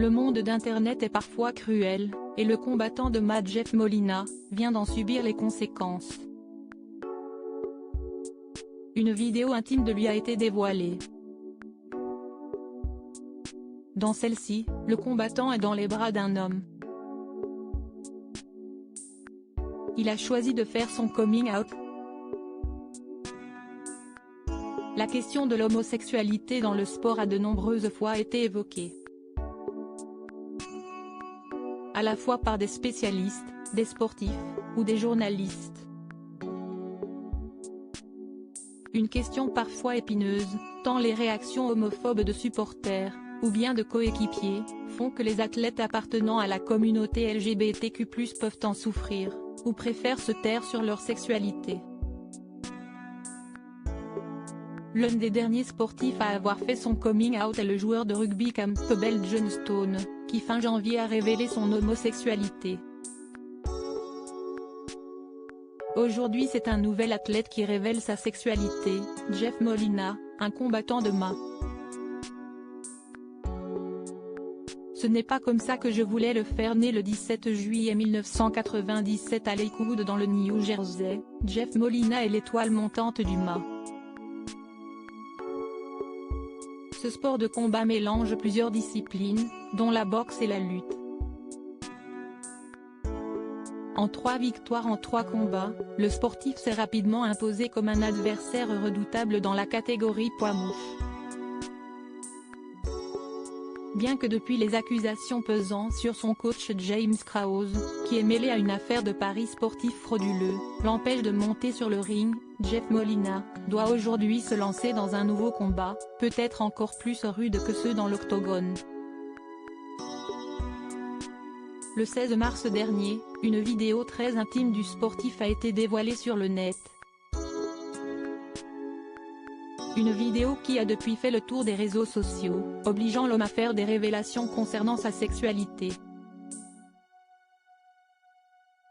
Le monde d'Internet est parfois cruel, et le combattant de MA Jeff Molina vient d'en subir les conséquences. Une vidéo intime de lui a été dévoilée. Dans celle-ci, le combattant est dans les bras d'un homme. Il a choisi de faire son coming out. La question de l'homosexualité dans le sport a de nombreuses fois été évoquée, à la fois par des spécialistes, des sportifs, ou des journalistes. Une question parfois épineuse, tant les réactions homophobes de supporters, ou bien de coéquipiers, font que les athlètes appartenant à la communauté LGBTQ+ peuvent en souffrir, ou préfèrent se taire sur leur sexualité. L'un des derniers sportifs à avoir fait son coming out est le joueur de rugby Campbell Johnstone, qui fin janvier a révélé son homosexualité. Aujourd'hui c'est un nouvel athlète qui révèle sa sexualité, Jeff Molina, un combattant de MA. Ce n'est pas comme ça que je voulais le faire. Né le 17 juillet 1997 à Lakewood dans le New Jersey, Jeff Molina est l'étoile montante du MA. Ce sport de combat mélange plusieurs disciplines, dont la boxe et la lutte. En 3 victoires en 3 combats, le sportif s'est rapidement imposé comme un adversaire redoutable dans la catégorie poids mouche. Bien que depuis les accusations pesant sur son coach James Krause, qui est mêlé à une affaire de paris sportifs frauduleux, l'empêche de monter sur le ring, Jeff Molina doit aujourd'hui se lancer dans un nouveau combat, peut-être encore plus rude que ceux dans l'octogone. Le 16 mars dernier, une vidéo très intime du sportif a été dévoilée sur le net. Une vidéo qui a depuis fait le tour des réseaux sociaux, obligeant l'homme à faire des révélations concernant sa sexualité.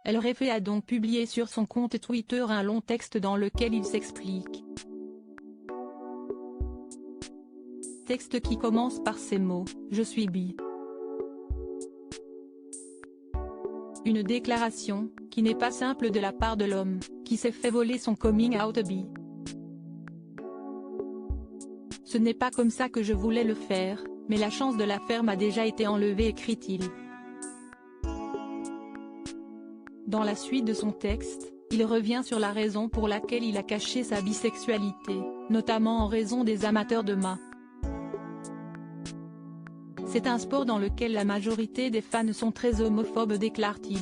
El Refe a donc publié sur son compte Twitter un long texte dans lequel il s'explique. Texte qui commence par ces mots: « Je suis bi ». Une déclaration, qui n'est pas simple de la part de l'homme, qui s'est fait voler son coming out bi. Ce n'est pas comme ça que je voulais le faire, mais la chance de la faire m'a déjà été enlevée, écrit-il. Dans la suite de son texte, il revient sur la raison pour laquelle il a caché sa bisexualité, notamment en raison des amateurs de MA. C'est un sport dans lequel la majorité des fans sont très homophobes, déclare-t-il.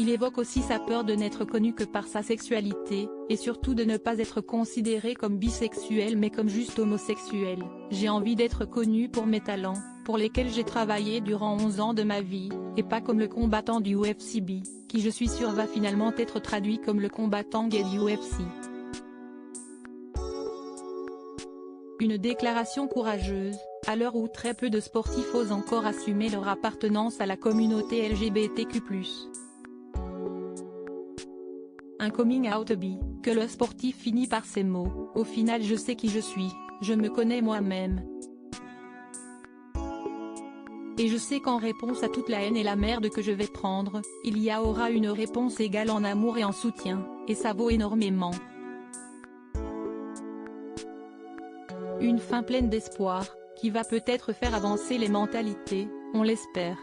Il évoque aussi sa peur de n'être connu que par sa sexualité, et surtout de ne pas être considéré comme bisexuel mais comme juste homosexuel. J'ai envie d'être connu pour mes talents, pour lesquels j'ai travaillé durant 11 ans de ma vie, et pas comme le combattant du UFC bi, qui je suis sûr va finalement être traduit comme le combattant gay du UFC. Une déclaration courageuse, à l'heure où très peu de sportifs osent encore assumer leur appartenance à la communauté LGBTQ+. Un coming out bi, que le sportif finit par ces mots: « Au final je sais qui je suis, je me connais moi-même. Et je sais qu'en réponse à toute la haine et la merde que je vais prendre, il y aura une réponse égale en amour et en soutien, et ça vaut énormément. » Une fin pleine d'espoir, qui va peut-être faire avancer les mentalités, on l'espère.